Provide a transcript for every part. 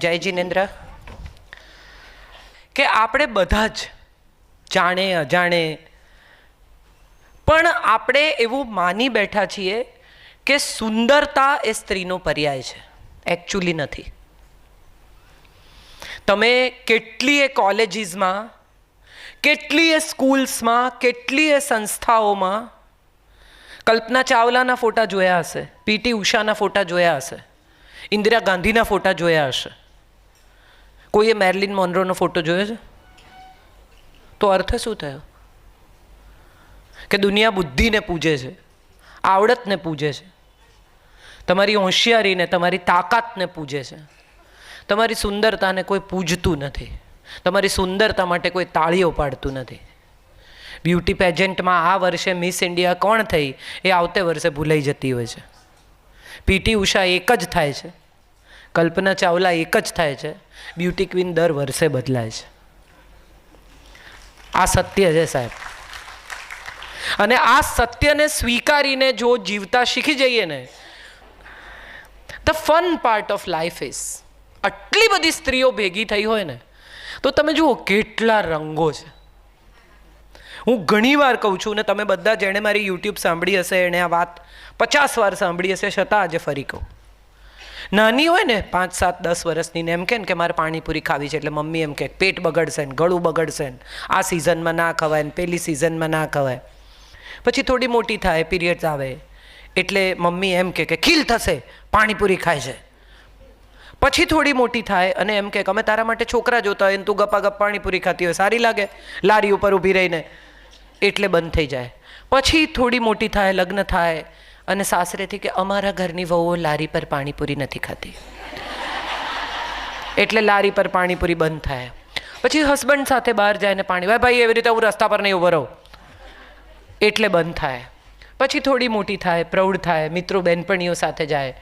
જય જિનેન્દ્ર. કે આપણે બધા જ જાણે અજાણે પણ આપણે એવું માની બેઠા છીએ કે સુંદરતા એ સ્ત્રીનો પર્યાય છે. એકચ્યુઅલી નથી. તમે કેટલીય કોલેજીસમાં, કેટલીય સ્કૂલ્સમાં, કેટલીય સંસ્થાઓમાં કલ્પના ચાવલાના ફોટા જોયા હશે, પીટી ઉષાના ફોટા જોયા હશે, ઇન્દિરા ગાંધીના ફોટા જોયા હશે. કોઈએ મેર્લિન મોનરોનો ફોટો જોયો છે? તો અર્થ શું થયો? કે દુનિયા બુદ્ધિને પૂજે છે, આવડતને પૂજે છે, તમારી હોશિયારીને, તમારી તાકાતને પૂજે છે. તમારી સુંદરતાને કોઈ પૂજતું નથી. તમારી સુંદરતા માટે કોઈ તાળીઓ પાડતું નથી. બ્યુટી પેજન્ટમાં આ વર્ષે મિસ ઇન્ડિયા કોણ થઈ એ આવતે વર્ષે ભૂલાઈ જતી હોય છે. પીટી ઉષા એક જ થાય છે, કલ્પના ચાવલા એક જ થાય છે, બ્યુટી ક્વીન દર વર્ષે બદલાય છે. આ સત્ય છે સાહેબ. અને આ સત્યને સ્વીકારીને જો જીવતા શીખી જઈએ ને, the fun part of life is, આટલી બધી સ્ત્રીઓ ભેગી થઈ હોય ને તો તમે જુઓ કેટલા રંગો છે. હું ઘણી વાર કહું છું ને, તમે બધા જેણે મારી યુટ્યુબ સાંભળી હશે એણે આ વાત 50 વાર સાંભળી હશે, છતાં આજે ફરી કહું. નાની હોય ને 5, 7, 10 વર્ષની ને એમ કે મારે પાણીપુરી ખાવી છે, એટલે મમ્મી એમ કે પેટ બગડશે ને, ગળું બગડશે ને, આ સિઝનમાં ના ખવાય ને પેલી સિઝનમાં ના ખવાય. પછી થોડી મોટી થાય, પીરિયડ્સ આવે એટલે મમ્મી એમ કે ખીલ થશે, પાણીપુરી ખાય છે. પછી થોડી મોટી થાય અને એમ કે અમે તારા માટે છોકરા જોતા હોય ને તું ગપા ગપ પાણીપુરી ખાતી હોય, સારી લાગે લારી ઉપર ઊભી રહીને, એટલે બંધ થઈ જાય. પછી થોડી મોટી થાય, લગ્ન થાય અને સાસરેથી કે અમારા ઘરની વહુઓ લારી પર પાણીપુરી નથી ખાતી, એટલે લારી પર પાણીપુરી બંધ થાય. પછી હસબન્ડ સાથે બહાર જાય ને પાણી, ભાઈ એવી રીતે હું રસ્તા પર નહીં ઊભો રહું, એટલે બંધ થાય. પછી થોડી મોટી થાય, પ્રૌઢ થાય, મિત્રો બહેનપણીઓ સાથે જાય,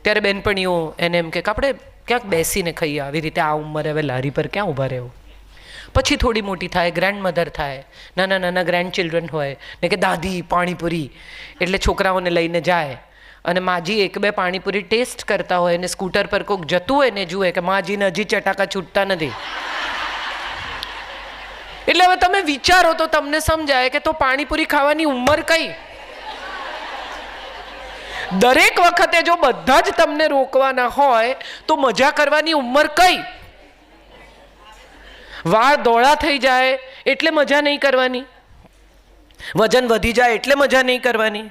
ત્યારે બહેનપણીઓ એને એમ કે આપણે ક્યાંક બેસીને ખાઈએ, આવી રીતે આ ઉંમરે હવે લારી પર ક્યાં ઊભા રહેવું. પછી થોડી મોટી થાય, ગ્રેન્ડ મધર થાય, નાના નાના ગ્રેન્ડ ચિલ્ડ્રન હોય ને કે દાદી પાણીપુરી, એટલે છોકરાઓને લઈને જાય અને માજી 1-2 પાણીપુરી ટેસ્ટ કરતા હોય અને સ્કૂટર પર કોઈક જતું હોય ને જુએ કે માજીને હજી ચટાકા છૂટતા નથી. એટલે હવે તમે વિચારો તો તમને સમજાય કે તો પાણીપુરી ખાવાની ઉંમર કઈ? દરેક વખતે જો બધા જ તમને રોકવાના હોય તો મજા કરવાની ઉંમર કઈ? વાળ ધોળા થઈ જાય એટલે મજા નહીં કરવાની, વજન વધી જાય એટલે મજા નહીં કરવાની,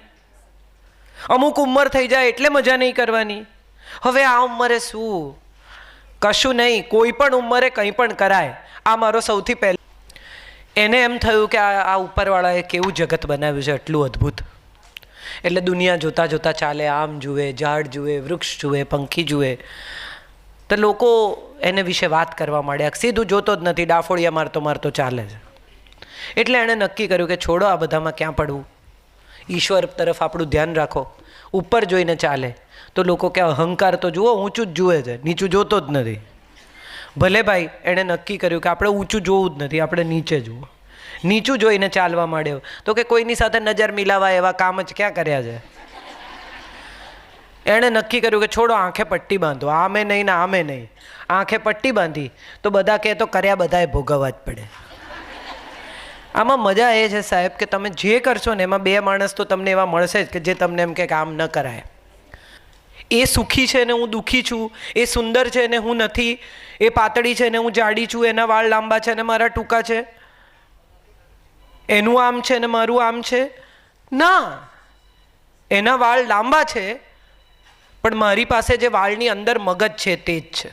અમુક ઉંમર થઈ જાય એટલે મજા નહીં કરવાની. હવે આ ઉંમરે શું? કશું નહીં, કોઈ પણ ઉંમરે કંઈ પણ કરાય. આ મારો સૌથી પહેલો, એને એમ થયું કે આ ઉપરવાળાએ કેવું જગત બનાવ્યું છે, એટલું અદ્ભુત. એટલે દુનિયા જોતા જોતા ચાલે, આમ જુએ, ઝાડ જુએ, વૃક્ષ જુએ, પંખી જુએ, તો લોકો એને વિશે વાત કરવા માંડ્યા. સીધું જોતો જ નથી, ડાફોડિયા મારતો મારતો ચાલે છે. એટલે એણે નક્કી કર્યું કે છોડો આ બધામાં ક્યાં પડવું, ઈશ્વર તરફ આપણું ધ્યાન રાખો, ઉપર જોઈને ચાલે. તો લોકો કે અહંકાર તો જુઓ, ઊંચું જ જુએ છે, નીચું જોતો જ નથી. ભલે ભાઈ, એણે નક્કી કર્યું કે આપણે ઊંચું જોવું જ નથી, આપણે નીચે જુઓ. નીચું જોઈને ચાલવા માંડ્યો. તો કે કોઈની સાથે નજર મિલાવાય એવા કામ જ ક્યાં કર્યા છે. એણે નક્કી કર્યું કે છોડો, આંખે પટ્ટી બાંધો, આમે નહીં ને આમે નહીં. આંખે પટ્ટી બાંધી તો બધા કહે તો કર્યા બધાએ ભોગવવા જ પડે. આમાં મજા એ છે સાહેબ કે તમે જે કરશો ને એમાં 2 માણસ તો તમને એવા મળશે જ કે જે તમને એમ કે આમ ન કરાય. એ સુખી છે ને હું દુઃખી છું, એ સુંદર છે ને હું નથી, એ પાતળી છે ને હું જાડી છું, એના વાળ લાંબા છે ને મારા ટૂંકા છે, એનું આમ છે ને મારું આમ છે. ના, એના વાળ લાંબા છે પણ મારી પાસે જે વાળની અંદર મગજ છે તે જ છે.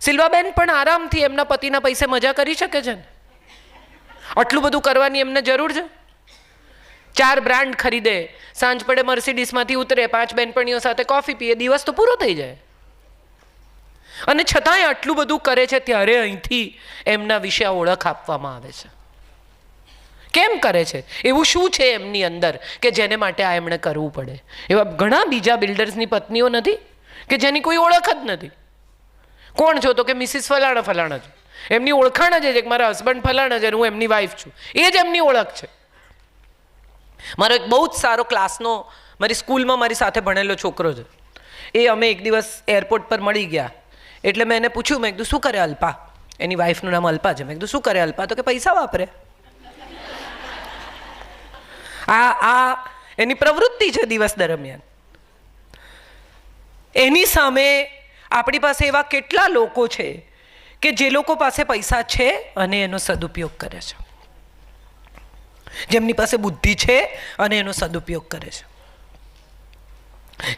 સિલ્વાબેન પણ આરામથી એમના પતિના પૈસે મજા કરી શકે છે ને. આટલું બધું કરવાની એમને જરૂર છે? 4 બ્રાન્ડ ખરીદે, સાંજ પડે મર્સિડીસમાંથી ઉતરે, 5 બહેનપણીઓ સાથે કોફી પીએ, દિવસ તો પૂરો થઈ જાય. અને છતાંય આટલું બધું કરે છે, ત્યારે અહીંથી એમના વિશે આ ઓળખ આપવામાં આવે છે. કેમ કરે છે? એવું શું છે એમની અંદર કે જેને માટે આ એમણે કરવું પડે? એવા ઘણા બીજા બિલ્ડર્સની પત્નીઓ નથી કે જેની કોઈ ઓળખ જ નથી. કોણ છો? તો કે મિસિસ ફલાણા ફલાણા છે. એમની ઓળખાણ જ છે કે મારા હસબન્ડ ફલાણા છે, હું એમની વાઈફ છું, એ જ એમની ઓળખ છે. મારો એક બહુ જ સારો ક્લાસનો, મારી સ્કૂલમાં મારી સાથે ભણેલો છોકરો છે. એ અમે એક દિવસ એરપોર્ટ પર મળી ગયા એટલે મેં એને પૂછ્યું, મેં કીધું શું કરે અલ્પા? એની વાઈફનું નામ અલ્પા છે. મેં કીધું શું કરે અલ્પા? તો કે પૈસા વાપરે. આ એની પ્રવૃત્તિ છે દિવસ દરમિયાન. એની સામે આપણી પાસે એવા કેટલા લોકો છે કે જે લોકો પાસે પૈસા છે અને એનો સદુપયોગ કરે છે, જેમની પાસે બુદ્ધિ છે અને એનો સદુપયોગ કરે છે,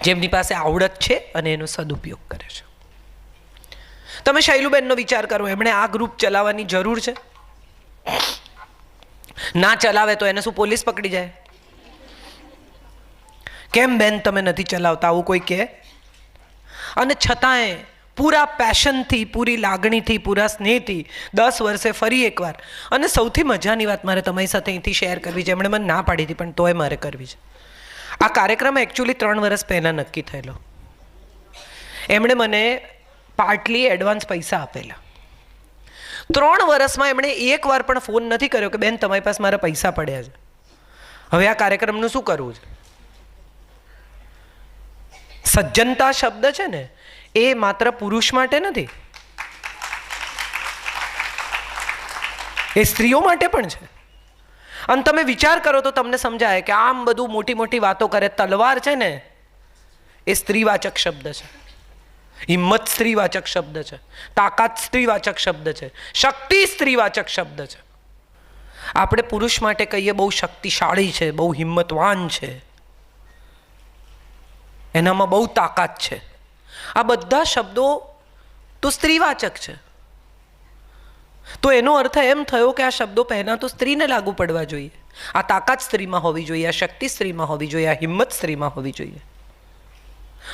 જેમની પાસે આવડત છે અને એનો સદુપયોગ કરે છે. તમે શૈલુબેનનો વિચાર કરો, એમણે આ ગ્રુપ ચલાવવાની જરૂર છે? ના ચલાવે તો એને શું પોલીસ પકડી જાય? કેમ બેન તમે નથી ચલાવતા આવું કોઈ કહે? અને છતાંય પૂરા પેશનથી, પૂરી લાગણીથી, પૂરા સ્નેહથી 10 વર્ષે ફરી એકવાર. અને સૌથી મજાની વાત મારે તમારી સાથે અહીંથી શેર કરવી છે, એમણે મને ના પાડી હતી પણ તોય મારે કરવી છે. આ કાર્યક્રમ એકચ્યુઅલી 3 વર્ષ પહેલાં નક્કી થયેલો. એમણે મને પાર્ટલી એડવાન્સ પૈસા આપેલા. 3 વર્ષમાં એમણે એકવાર પણ ફોન નથી કર્યો કે બેન તમારી પાસે મારા પૈસા પડ્યા છે, હવે આ કાર્યક્રમનું શું કરવું છે. સજ્જનતા શબ્દ છે ને એ માત્ર પુરુષ માટે નથી, એ સ્ત્રીઓ માટે પણ છે. અને તમે વિચાર કરો તો તમને સમજાય કે આમ બધું મોટી મોટી વાતો કરે. તલવાર છે ને એ સ્ત્રીવાચક શબ્દ છે, હિંમત સ્ત્રીવાચક શબ્દ છે, તાકાત સ્ત્રીવાચક શબ્દ છે, શક્તિ સ્ત્રીવાચક શબ્દ છે. આપણે પુરુષ માટે કહીએ બહુ શક્તિશાળી છે, બહુ હિંમતવાન છે, એનામાં બહુ તાકાત છે. આ બધા શબ્દો તો સ્ત્રીવાચક છે. તો એનો અર્થ એમ થયો કે આ શબ્દો પહેલાં તો સ્ત્રીને લાગુ પડવા જોઈએ. આ તાકાત સ્ત્રીમાં હોવી જોઈએ, આ શક્તિ સ્ત્રીમાં હોવી જોઈએ, આ હિંમત સ્ત્રીમાં હોવી જોઈએ.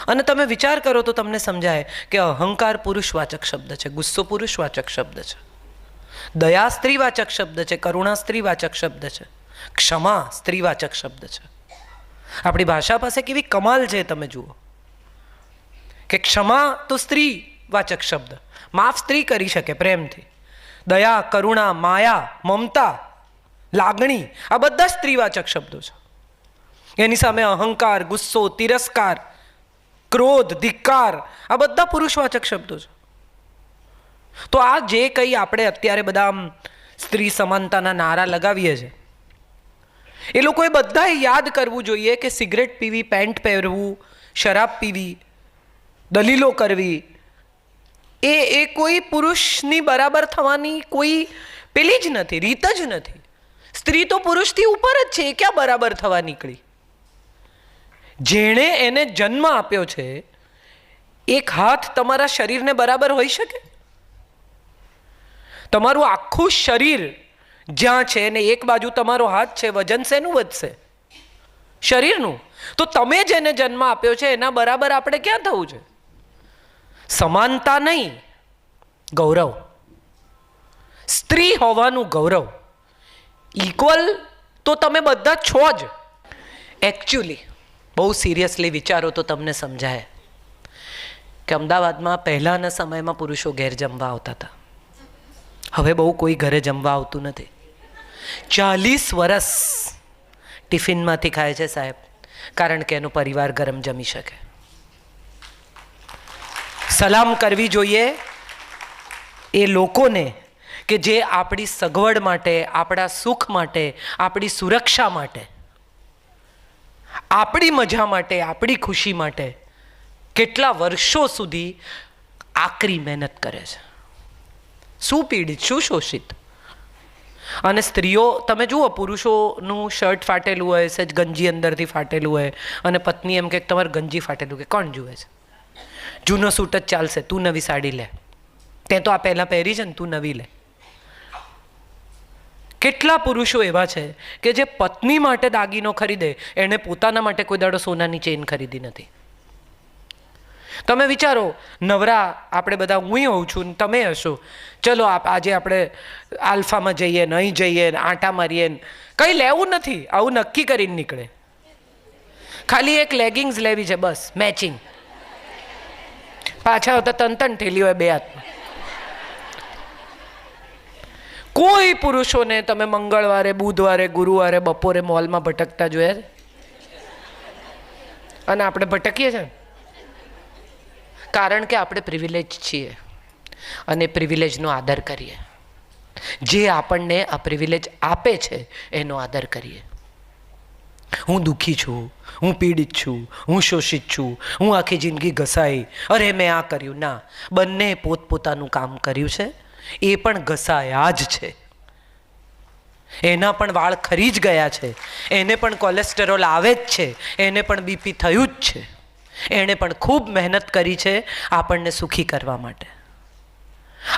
અને તમે વિચાર કરો તો તમને સમજાય કે અહંકાર પુરુષવાચક શબ્દ છે, ગુસ્સો પુરુષવાચક શબ્દ છે, દયા સ્ત્રીવાચક શબ્દ છે, કરુણા સ્ત્રીવાચક શબ્દ છે, ક્ષમા સ્ત્રીવાચક શબ્દ છે. આપણી ભાષા પાસે કેવી કમાલ છે તમે જુઓ કે ક્ષમા તો સ્ત્રીવાચક શબ્દ, માફ સ્ત્રી કરી શકે પ્રેમથી. દયા, કરુણા, માયા, મમતા, લાગણી, આ બધા સ્ત્રીવાચક શબ્દો છે. એની સામે અહંકાર, ગુસ્સો, તિરસ્કાર, ક્રોધ, ધિક્કાર, આ બધા પુરુષવાચક શબ્દો છે. તો આ જે કંઈ આપણે અત્યારે બધા સ્ત્રી સમાનતાના નારા લગાવીએ છીએ, એ લોકોએ બધાએ યાદ કરવું જોઈએ કે સિગરેટ પીવી, પેન્ટ પહેરવું, શરાબ પીવી, દલીલો કરવી, એ કોઈ પુરુષની બરાબર થવાની કોઈ પેલી જ નથી, રીત જ નથી. સ્ત્રી તો પુરુષથી ઉપર જ છે, એ ક્યાં બરાબર થવા નીકળી? જેણે એને જન્મ આપ્યો છે, એક હાથ તમારા શરીરને બરાબર હોઈ શકે? તમારું આખું શરીર જ્યાં છે ને એક બાજુ તમારો હાથ છે, વજન શેનું વધશે? શરીરનું. તો તમે જેને જન્મ આપ્યો છે એના બરાબર આપણે ક્યાં થવું છે? સમાનતા નહીં, ગૌરવ. સ્ત્રી હોવાનું ગૌરવ. ઇક્વલ તો તમે બધા છો જ. એકચ્યુઅલી બહુ સિરિયસલી વિચારો તો તમને સમજાય કે અમદાવાદમાં પહેલાંના સમયમાં પુરુષો ઘેર જમવા આવતા હતા. હવે બહુ કોઈ ઘરે જમવા આવતું નથી. 40 વર્ષ ટિફિનમાંથી ખાય છે સાહેબ, કારણ કે એનો પરિવાર ગરમ જમી શકે. સલામ કરવી જોઈએ એ લોકોને કે જે આપણી સગવડ માટે, આપણા સુખ માટે, આપણી સુરક્ષા માટે, આપણી મજા માટે, આપણી ખુશી માટે કેટલા વર્ષો સુધી આકરી મહેનત કરે છે. શું પીડિત, શું શોષિત. અને સ્ત્રીઓ તમે જુઓ, પુરુષોનું શર્ટ ફાટેલું હોય, સજ ગંજી અંદરથી ફાટેલું હોય, અને પત્ની એમ કે તમારે ગંજી ફાટેલું, કે કોણ જુએ છે? જૂનો સૂટ જ ચાલશે, તું નવી સાડી લે, તે તો આ પહેલાં પહેરી છે ને, તું નવી લે. કેટલા પુરુષો એવા છે કે જે પત્ની માટે દાગીનો ખરીદે, એણે પોતાના માટે કોઈ દાડો સોનાની ચેન ખરીદી નથી. તમે વિચારો, નવરા આપણે બધા, હું હોઉં છું ને તમે હશો, ચલો આજે આપણે આલ્ફામાં જઈએ ને, અહીં જઈએ ને, આંટા મારીએ ને, કંઈ લેવું નથી, આવું નક્કી કરીને નીકળે. ખાલી એક લેગિંગ્સ લેવી છે બસ, મેચિંગ. પાછા આવતા તન ઠેલી હોય બે હાથમાં. કોઈ પુરુષોને તમે મંગળવારે, બુધવારે, ગુરુવારે બપોરે મોલમાં ભટકતા જોયા છે? અને આપણે ભટકીએ છીએ. કારણ કે આપણે પ્રિવિલેજ છીએ અને પ્રિવિલેજનો આદર કરીએ. જે આપણને આ પ્રિવિલેજ આપે છે એનો આદર કરીએ. હું દુઃખી છું, હું પીડિત છું, હું શોષિત છું, હું આખી જિંદગી ઘસાઈ, અરે મેં આ કર્યું. ના, બંને પોતપોતાનું કામ કર્યું છે. એ પણ ઘસાયા જ છે. એના પણ વાળ ખરી જ ગયા છે, એને પણ કોલેસ્ટેરોલ આવે જ છે, એને પણ બીપી થયું જ છે. એણે પણ ખૂબ મહેનત કરી છે આપણને સુખી કરવા માટે.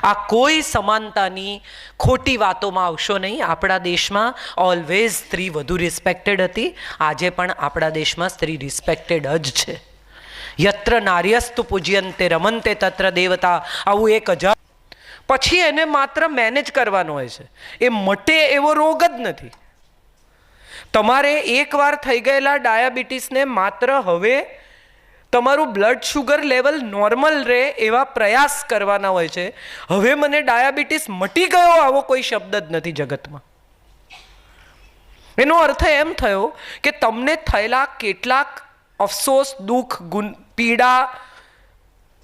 આ કોઈ સમાનતાની ખોટી વાતોમાં આવશો નહીં. આપણા દેશમાં ઓલવેઝ સ્ત્રી વધુ રિસ્પેક્ટેડ હતી. આજે પણ આપણા દેશમાં સ્ત્રી રિસ્પેક્ટેડ જ છે. યત્ર નાર્યસ્તુ પૂજ્યંતે રમંતે તત્ર દેવતા. આવું 1000 પછી એને માત્ર મેનેજ કરવાનો હોય છે. એ મટે એવો રોગ જ નથી. તમારે એકવાર થઈ ગયેલા ડાયાબિટીસને માત્ર હવે તમારું બ્લડ શુગર લેવલ નોર્મલ રહે એવા પ્રયાસ કરવાના હોય છે. હવે મને ડાયાબિટીસ મટી ગયો આવો કોઈ શબ્દ જ નથી જગતમાં. એનો અર્થ એમ થયો કે તમને થયેલા કેટલાક અફસોસ, દુઃખ, પીડા,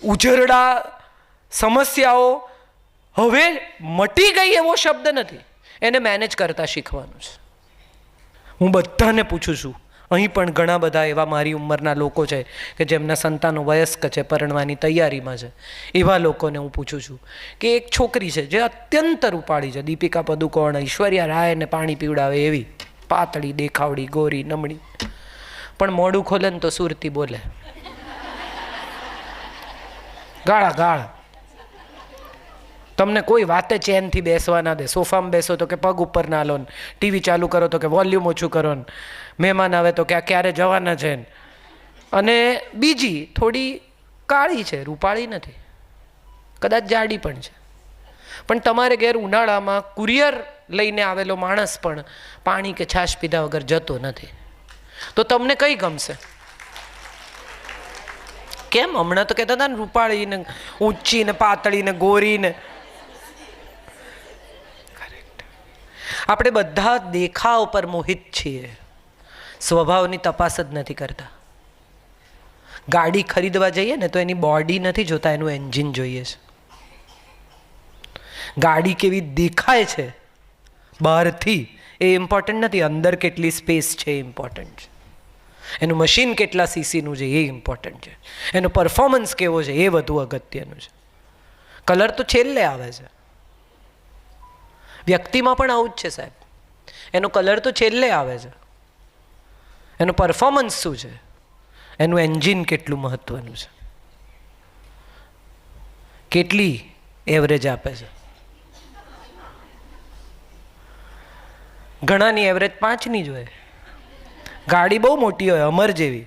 ઉજરડા, સમસ્યાઓ હવે મટી ગઈ એવો શબ્દ નથી. એને મેનેજ કરતા શીખવાનું છે. હું બધાને પૂછું છું, અહીં પણ ઘણા બધા એવા મારી ઉંમરના લોકો છે કે જેમના સંતાનો વયસ્ક છે, પરણવાની તૈયારીમાં છે. એવા લોકોને હું પૂછું છું કે એક છોકરી છે જે અત્યંત રૂપાળી છે, દીપિકા પદુકોણ, ઐશ્વર્યા રાયને પાણી પીવડાવે એવી, પાતળી, દેખાવડી, ગોરી, નમણી, પણ મોઢું ખોલે ને તો સુરતી બોલે, ગાળા ગાળ. તમને કોઈ વાતે ચેનથી બેસવા ના દે. સોફામાં બેસો તો કે પગ ઉપર ના લો, ટીવી ચાલુ કરો તો કે વોલ્યુમ ઓછું કરો, મહેમાન આવે તો કે આ ક્યારે જવાના છે. અને બીજી થોડી કાળી છે, રૂપાળી નથી, કદાચ જાડી પણ છે. પણ તમારે ઘેર ઉનાળામાં કુરિયર લઈને આવેલો માણસ પણ પાણી કે છાશ પીધા વગર જતો નથી. તો તમને કઈ ગમશે? કેમ હમણાં તો કહેતા હતા ને રૂપાળી ને ઊંચી ને પાતળી ને ગોરી ને. આપણે બધા દેખાવ પર મોહિત છીએ, સ્વભાવની તપાસ જ નથી કરતા. ગાડી ખરીદવા જઈએ ને તો એની બોડી નથી જોતા, એનું એન્જિન જોઈએ છે. ગાડી કેવી દેખાય છે બહારથી એ ઇમ્પોર્ટન્ટ નથી, અંદર કેટલી સ્પેસ છે એ ઇમ્પોર્ટન્ટ છે. એનું મશીન કેટલા સીસીનું છે એ ઇમ્પોર્ટન્ટ છે. એનો પરફોર્મન્સ કેવો છે એ વધુ અગત્યનું છે. કલર તો છેલ્લે આવે છે. વ્યક્તિમાં પણ આવું જ છે સાહેબ. એનો કલર તો છેલ્લે આવે છે, એનો પરફોર્મન્સ શું છે, એનું એન્જિન કેટલું મહત્વનું છે, કેટલી એવરેજ આપે છે. ઘણાની એવરેજ 5ની જ હોય. ગાડી બહુ મોટી હોય, અમર જેવી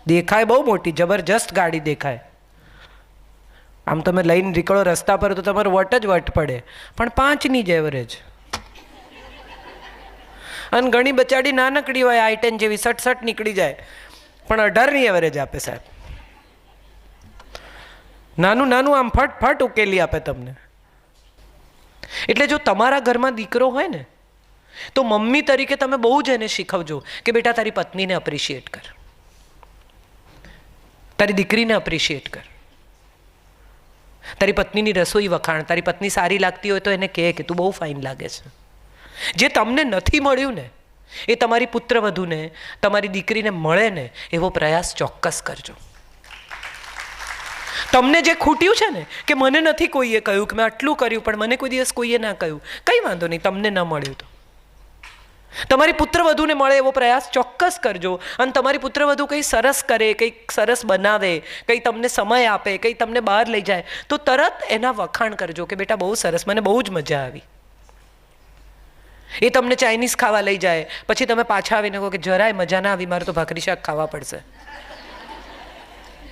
દેખાય, બહુ મોટી જબરજસ્ત ગાડી દેખાય. આમ તમે લઈને નીકળો રસ્તા પર તો તમારો વટ જ વટ પડે, પણ 5ની જ એવરેજ. અને ઘણી બચાડી નાનકડી હોય, I-10 જેવી, સટ નીકળી જાય, પણ 18ની એવરેજ આપે સાહેબ. નાનું નાનું આમ ફટ ઉકેલી આપે તમને. એટલે જો તમારા ઘરમાં દીકરો હોય ને તો મમ્મી તરીકે તમે બહુ જ એને શીખવજો કે બેટા તારી પત્નીને અપ્રિશિએટ કર, તારી દીકરીને અપ્રિશિએટ કર, તારી પત્નીની રસોઈ વખાણ. તારી પત્ની સારી લાગતી હોય તો એને કહે કે તું બહુ ફાઇન લાગે છે. જે તમને નથી મળ્યું ને એ તમારી પુત્રવધૂને, તમારી દીકરીને મળે ને એવો પ્રયાસ ચોક્કસ કરજો. તમને જે ખૂટ્યું છે ને કે મને નથી કોઈએ કહ્યું કે મેં આટલું કર્યું પણ મને કોઈ દિવસ કોઈએ ના કહ્યું, કંઈ વાંધો નહીં, તમને ન મળ્યું તો તમારી પુત્રવધૂને મળે એવો પ્રયાસ ચોક્કસ કરજો. અને તમારી પુત્રવધૂ કંઈ સરસ કરે, કંઈક સરસ બનાવે, કંઈ તમને સમય આપે, કંઈ તમને બહાર લઈ જાય તો તરત એના વખાણ કરજો કે બેટા બહુ સરસ, મને બહુ જ મજા આવી. એ તમને ચાઇનીઝ ખાવા લઈ જાય, પછી તમે પાછા આવીને કહો કે જરાય મજા ના આવી, મારે તો ભાખરી શાક ખાવા પડશે.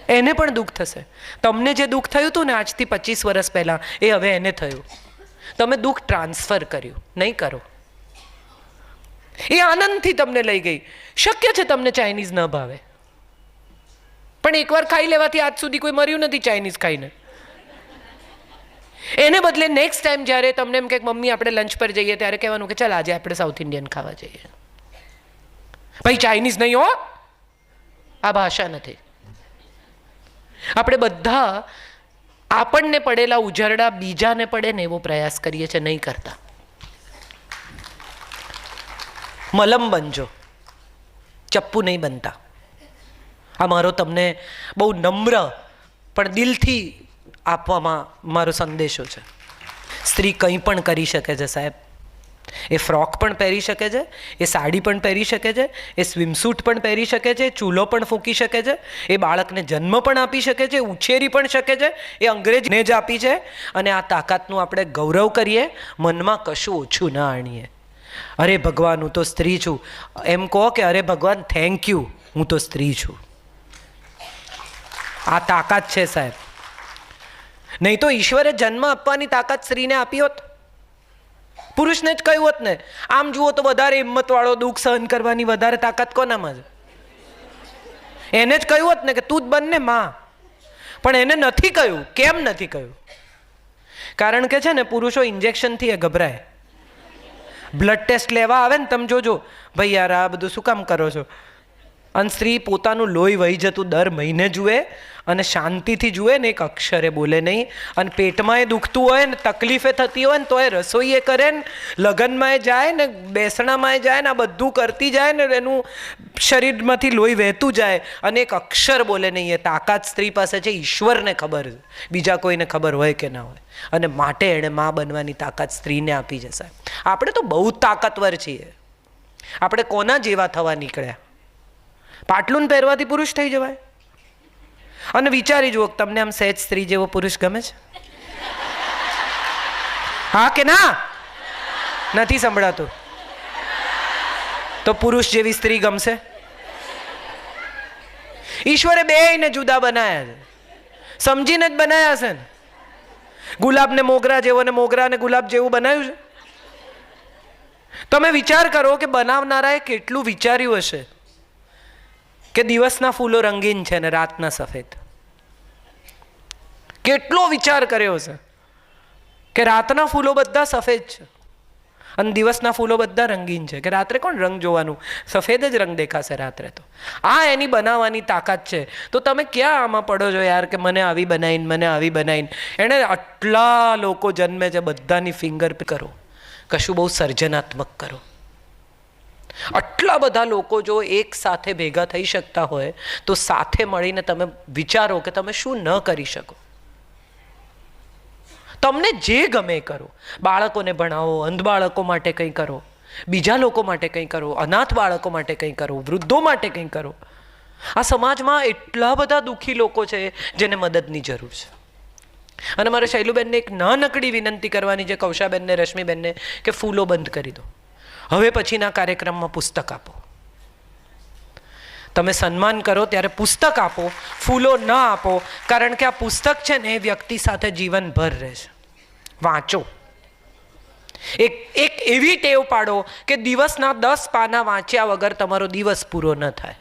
એને પણ દુઃખ થશે. તમને જે દુઃખ થયું હતું ને આજથી 25 વર્ષ પહેલાં, એ હવે એને થયું. તમે દુઃખ ટ્રાન્સફર કર્યું, નહીં કરો. એ આનંદથી તમને લઈ ગઈ. શક્ય છે તમને ચાઇનીઝ ન ભાવે, પણ એકવાર ખાઈ લેવાથી આજ સુધી કોઈ મર્યું નથી ચાઇનીઝ ખાઈને. એને બદલે નેક્સ્ટ ટાઈમ જ્યારે તમને એમ કે મમ્મી આપણે લંચ પર જઈએ ત્યારે કહેવાનું કે ચાલ આજે આપણે સાઉથ ઇન્ડિયન ખાવા જઈએ, ભાઈ ચાઇનીઝ નહીં હો. આ ભાષા નથી. આપણે બધા આપણને પડેલા ઉજરડા બીજાને પડે ને એવો પ્રયાસ કરીએ છીએ, નહીં કરતા. મલમ બનજો, ચપ્પુ નહીં બનતા. આ મારો તમને બહુ નમ્ર પણ દિલથી આપવામાં મારો સંદેશો છે. સ્ત્રી કંઈ પણ કરી શકે છે સાહેબ. એ ફ્રોક પણ પહેરી શકે છે, એ સાડી પણ પહેરી શકે છે, એ સ્વિમસૂટ પણ પહેરી શકે છે, ચૂલો પણ ફૂંકી શકે છે, એ બાળકને જન્મ પણ આપી શકે છે, ઉછેરી પણ શકે છે, એ અંગ્રેજને જ આપી છે. અને આ તાકાતનું આપણે ગૌરવ કરીએ, મનમાં કશું ઓછું ના આણીએ. અરે ભગવાન, હું તો સ્ત્રી છું એમ કહો કે અરે ભગવાન થેન્ક યુ, હું તો સ્ત્રી છું. આ તાકાત છે સાહેબ. નહીં તો ઈશ્વરે જન્મ આપવાની તાકાત સ્ત્રીને આપી હોત, પુરુષને જ કહ્યું હોત ને. આમ જુઓ તો વધારે હિંમતવાળો, દુઃખ સહન કરવાની વધારે તાકાત કોનામાં છે? એને જ કહ્યું હોત ને કે તું જ બનને માં. પણ એને નથી કહ્યું. કેમ નથી કહ્યું? કારણ કે છે ને પુરુષો ઇન્જેક્શનથી એ ગભરાય. બ્લડ ટેસ્ટ લેવા આવે ને, તમે જોજો ભાઈ યાર આ બધું શું કામ કરો છો. અને સ્ત્રી પોતાનું લોહી વહી જતું દર મહિને જુએ અને શાંતિથી જુએ ને, એક અક્ષરે બોલે નહીં. અને પેટમાં એ દુખતું હોય ને, તકલીફે થતી હોય ને, તો એ રસોઈ એ કરે ને, લગ્નમાં એ જાય ને, બેસણામાં એ જાય ને, આ બધું કરતી જાય ને, એનું શરીરમાંથી લોહી વહેતું જાય અને એક અક્ષર બોલે નહીં. એ તાકાત સ્ત્રી પાસે છે. ઈશ્વરને ખબર છે, બીજા કોઈને ખબર હોય કે ના હોય. અને માટે એણે માં બનવાની તાકાત સ્ત્રીને આપી છે સાહેબ. આપણે તો બહુ તાકાતવર છીએ. આપણે કોના જેવા થવા નીકળ્યા? પાટલું પહેરવાથી પુરુષ થઈ જવાય? અને વિચારી જુઓ, તમને આમ સહેજ સ્ત્રી જેવો પુરુષ ગમે છે? હા કે ના? નથી સંભળાતું? તો પુરુષ જેવી સ્ત્રી ગમશે? ઈશ્વરે બેયને જુદા બનાયા છે, સમજીને જ બનાયા છે ને. ગુલાબને મોગરા જેવો ને મોગરાને ગુલાબ જેવું બનાવ્યું છે. તમે વિચાર કરો કે બનાવનારાએ કેટલું વિચાર્યું હશે કે દિવસના ફૂલો રંગીન છે ને રાતના સફેદ. કેટલો વિચાર કર્યો છે કે રાતના ફૂલો બધા સફેદ છે અને દિવસના ફૂલો બધા રંગીન છે. કે રાત્રે કોણ રંગ જોવાનું? સફેદ જ રંગ દેખાશે રાત્રે તો. આ એની બનાવવાની તાકાત છે. તો તમે ક્યાં આમાં પડો છો યાર કે મને આવી બનાવીને, મને આવી બનાવીને? એણે આટલા લોકો જન્મે છે, બધાની ફિંગર કરો, કશું બહુ સર્જનાત્મક કરો. આટલા બધા લોકો જો એક સાથે ભેગા થઈ શકતા હોય તો સાથે મળીને તમે વિચારો કે તમે શું ન કરી શકો. તમને જે ગમે કરો. બાળકોને ભણાવો, અંધ બાળકો માટે કંઈ કરો, બીજા લોકો માટે કંઈ કરો, અનાથ બાળકો માટે કંઈ કરો, વૃદ્ધો માટે કંઈ કરો. આ સમાજમાં એટલા બધા દુઃખી લોકો છે જેને મદદની જરૂર છે. અને મારે શૈલુબેનને એક નાનકડી વિનંતી કરવાની છે, કૌશાબેનને, રશ્મિબેનને, કે ફૂલો બંધ કરી દો. હવે પછીના કાર્યક્રમમાં પુસ્તક આપો. તમે સન્માન કરો ત્યારે પુસ્તક આપો, ફૂલો ન આપો. કારણ કે આ પુસ્તક છે ને એ વ્યક્તિ સાથે જીવનભર રહેશે. વાંચો. એક એવી ટેવ પાડો કે દિવસના 10 પાના વાંચ્યા વગર તમારો દિવસ પૂરો ન થાય.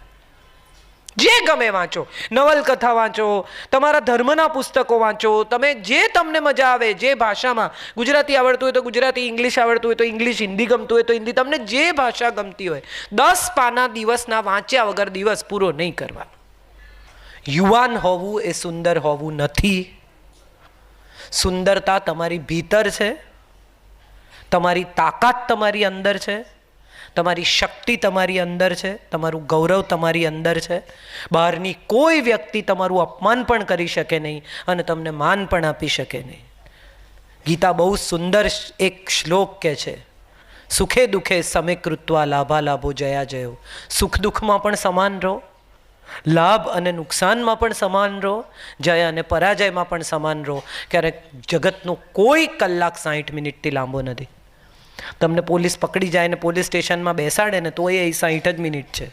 જે ગમે વાંચો, નવલકથા વાંચો, તમારા ધર્મના પુસ્તકો વાંચો, તમે જે તમને મજા આવે, જે ભાષામાં, ગુજરાતી આવડતું હોય તો ગુજરાતી, ઇંગ્લિશ આવડતું હોય તો ઇંગ્લિશ, હિન્દી ગમતું હોય તો હિન્દી, તમને જે ભાષા ગમતી હોય, 10 પાના દિવસના વાંચ્યા વગર દિવસ પૂરો નહીં કરવાનો. યુવાન હોવું એ સુંદર હોવું નથી. સુંદરતા તમારી ભીતર છે, તમારી તાકાત તમારી અંદર છે, તમારી શક્તિ તમારી અંદર છે, તમારું ગૌરવ તમારી અંદર છે. બહારની કોઈ વ્યક્તિ તમારું અપમાન પણ કરી શકે નહીં અને તમને માન પણ આપી શકે નહીં. ગીતા બહુ સુંદર એક શ્લોક કહે છે, સુખે દુઃખે સમે કૃત્વા લાભા લાભો જયા જયો. સુખ દુઃખમાં પણ સમાન રહો, લાભ અને નુકસાનમાં પણ સમાન રહો, જય અને પરાજયમાં પણ સમાન રહો. ક્યારેક જગતનો કોઈ કલાક 60 મિનિટથી લાંબો નથી. તમને પોલીસ પકડી જાય ને પોલીસ સ્ટેશનમાં બેસાડે ને તો એ 60 જ મિનિટ છે.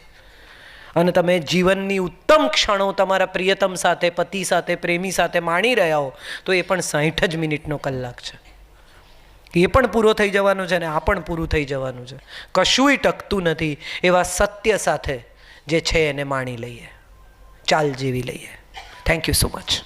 અને તમે જીવનની ઉત્તમ ક્ષણો તમારા પ્રિયતમ સાથે, પતિ સાથે, પ્રેમી સાથે માણી રહ્યા હો તો એ પણ 60 જ મિનિટનો કલાક છે. એ પણ પૂરો થઈ જવાનો છે ને આ પણ પૂરું થઈ જવાનું છે. કશુંય ટકતું નથી. એવા સત્ય સાથે જે છે એને માણી લઈએ, ચાલ જીવી લઈએ. Thank you so much.